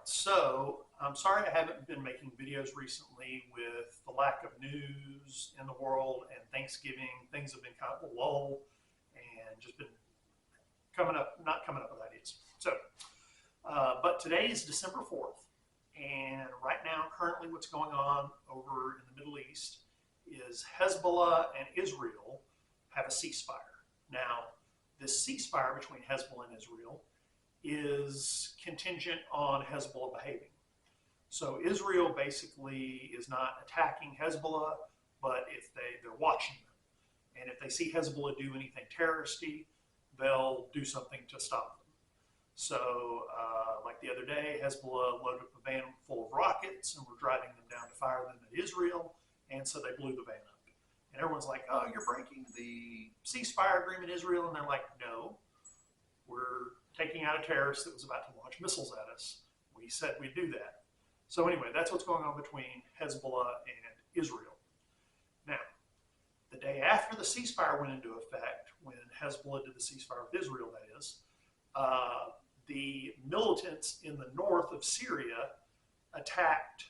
So I'm sorry I haven't been making videos recently with the lack of news in the world and Thanksgiving. Things have been kind of a lull and just been not coming up with ideas. But today is December 4th, and right now, currently, what's going on over in the Middle East is Hezbollah and Israel have a ceasefire. Now, this ceasefire between Hezbollah and Israel is contingent on Hezbollah behaving. So Israel basically is not attacking Hezbollah, but if they're watching them, and if they see Hezbollah do anything terroristy, they'll do something to stop them. So, like the other day, Hezbollah loaded up a van full of rockets and were driving them down to fire them at Israel, and so they blew the van up. And everyone's like, "Oh, you're breaking the ceasefire agreement, Israel," and they're like, "No, we're taking out a terrorist that was about to launch missiles at us. We said we'd do that." So anyway, that's what's going on between Hezbollah and Israel. Now, the day after the ceasefire went into effect, when Hezbollah did the ceasefire with Israel, that is, the militants in the north of Syria attacked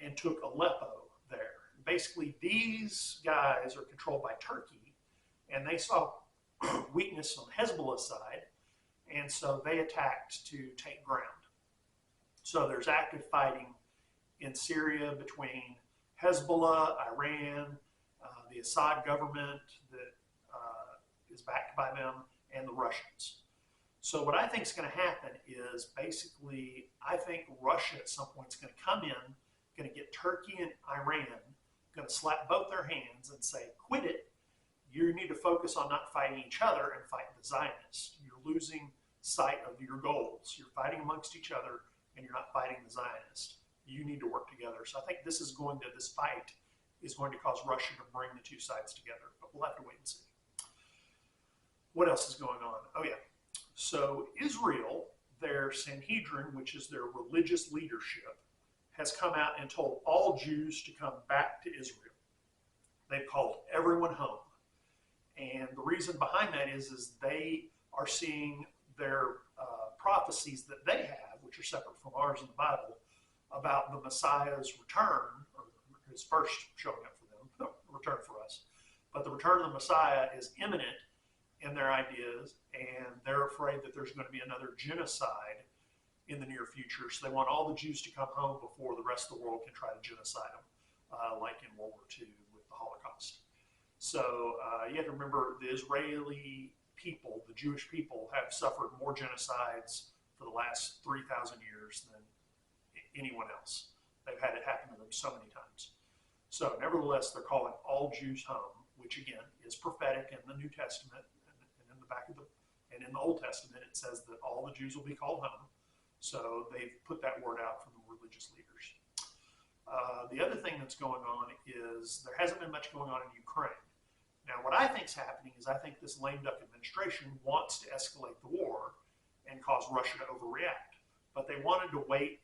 and took Aleppo there. Basically, these guys are controlled by Turkey, and they saw weakness on Hezbollah's side, and so they attacked to take ground. So there's active fighting in Syria between Hezbollah, Iran, the Assad government that is backed by them, and the Russians. So what I think is going to happen is basically, I think Russia at some point is going to come in, going to get Turkey and Iran, going to slap both their hands and say, "Quit it. You need to focus on not fighting each other and fight the Zionists. You're losing sight of your goals. You're fighting amongst each other and you're not fighting the Zionists. You need to work together." So I think this fight is going to cause Russia to bring the two sides together, but we'll have to wait and see. What else is going on? Oh yeah. So Israel, their Sanhedrin, which is their religious leadership, has come out and told all Jews to come back to Israel. They've called everyone home. And the reason behind that is they are seeing their prophecies that they have, which are separate from ours in the Bible, about the Messiah's return, or his first showing up for them, no, return for us. But the return of the Messiah is imminent in their ideas, and they're afraid that there's going to be another genocide in the near future. So they want all the Jews to come home before the rest of the world can try to genocide them, like in World War II with the Holocaust. So you have to remember the Israeli people, the Jewish people, have suffered more genocides for the last 3,000 years than anyone else. They've had it happen to them so many times. So nevertheless, they're calling all Jews home, which again is prophetic in the New Testament, and in the back of and in the Old Testament it says that all the Jews will be called home. So they've put that word out from the religious leaders. The other thing that's going on is there hasn't been much going on in Ukraine. Now, what I think is happening is I think this lame duck administration wants to escalate the war and cause Russia to overreact. But they wanted to wait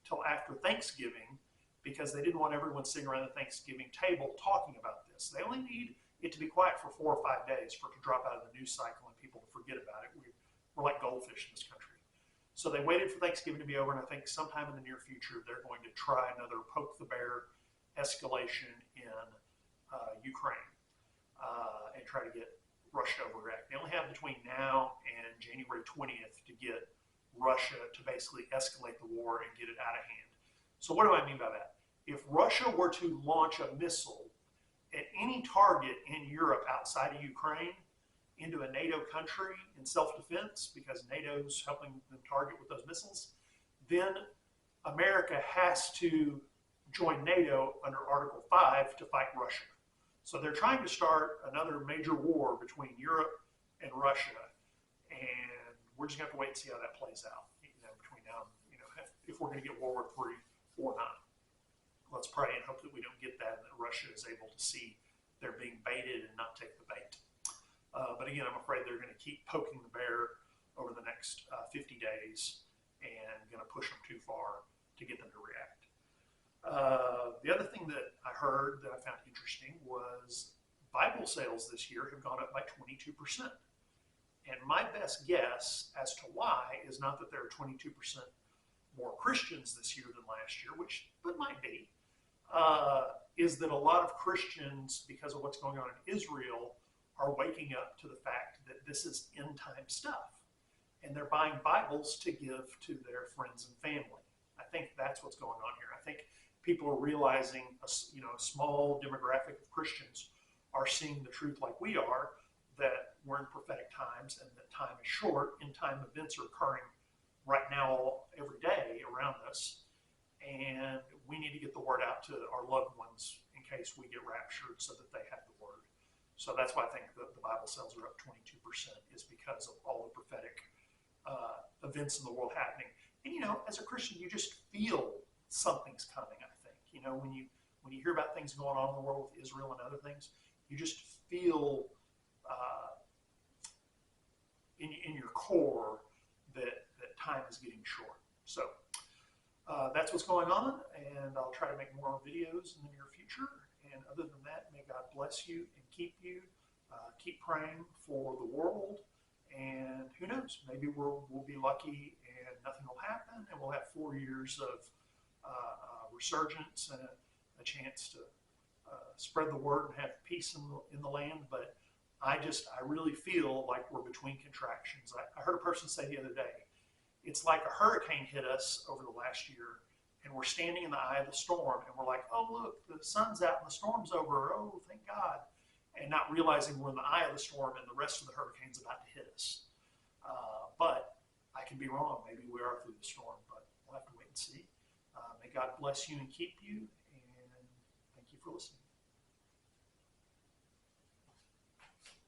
till after Thanksgiving because they didn't want everyone sitting around the Thanksgiving table talking about this. They only need it to be quiet for 4 or 5 days for it to drop out of the news cycle and people to forget about it. We're like goldfish in this country. So they waited for Thanksgiving to be over, and I think sometime in the near future they're going to try another poke the bear escalation in Ukraine and try to get Russia to overreact. They only have between now and January 20th to get Russia to basically escalate the war and get it out of hand. So what do I mean by that? If Russia were to launch a missile at any target in Europe outside of Ukraine into a NATO country in self-defense, because NATO's helping them target with those missiles, then America has to join NATO under Article 5 to fight Russia. So they're trying to start another major war between Europe and Russia, and we're just going to have to wait and see how that plays out. Between now and if we're going to get World War III or not. Let's pray and hope that we don't get that, and that Russia is able to see they're being baited and not take the bait. But again, I'm afraid they're going to keep poking the bear over the next 50 days and going to push them too far to get them to react. The other thing that I heard that I found interesting was Bible sales this year have gone up by 22%. And my best guess as to why is not that there are 22% more Christians this year than last year, but might be, is that a lot of Christians, because of what's going on in Israel, are waking up to the fact that this is end time stuff. And they're buying Bibles to give to their friends and family. I think that's what's going on here. I think people are realizing, a small demographic of Christians are seeing the truth like we are, that we're in prophetic times and that time is short. End time events are occurring right now, every day around us. And we need to get the word out to our loved ones in case we get raptured so that they have the word. So that's why I think the Bible sales are up 22%, is because of all the prophetic events in the world happening. And as a Christian, you just feel something's coming. I think when you hear about things going on in the world with Israel and other things, you just feel in your core that time is getting short. So that's what's going on, and I'll try to make more videos in the near future. And other than that, may God bless you and keep you. Keep praying for the world. And who knows, maybe we'll be lucky and nothing will happen, and we'll have 4 years of resurgence and a chance to spread the word and have peace in the land. But I really feel like we're between contractions. I heard a person say the other day, it's like a hurricane hit us over the last year, and we're standing in the eye of the storm, and we're like, oh, look, the sun's out and the storm's over. Oh, thank God. And not realizing we're in the eye of the storm and the rest of the hurricane's about to hit us. But I can be wrong. Maybe we are through the storm, but we'll have to wait and see. May God bless you and keep you, and thank you for listening.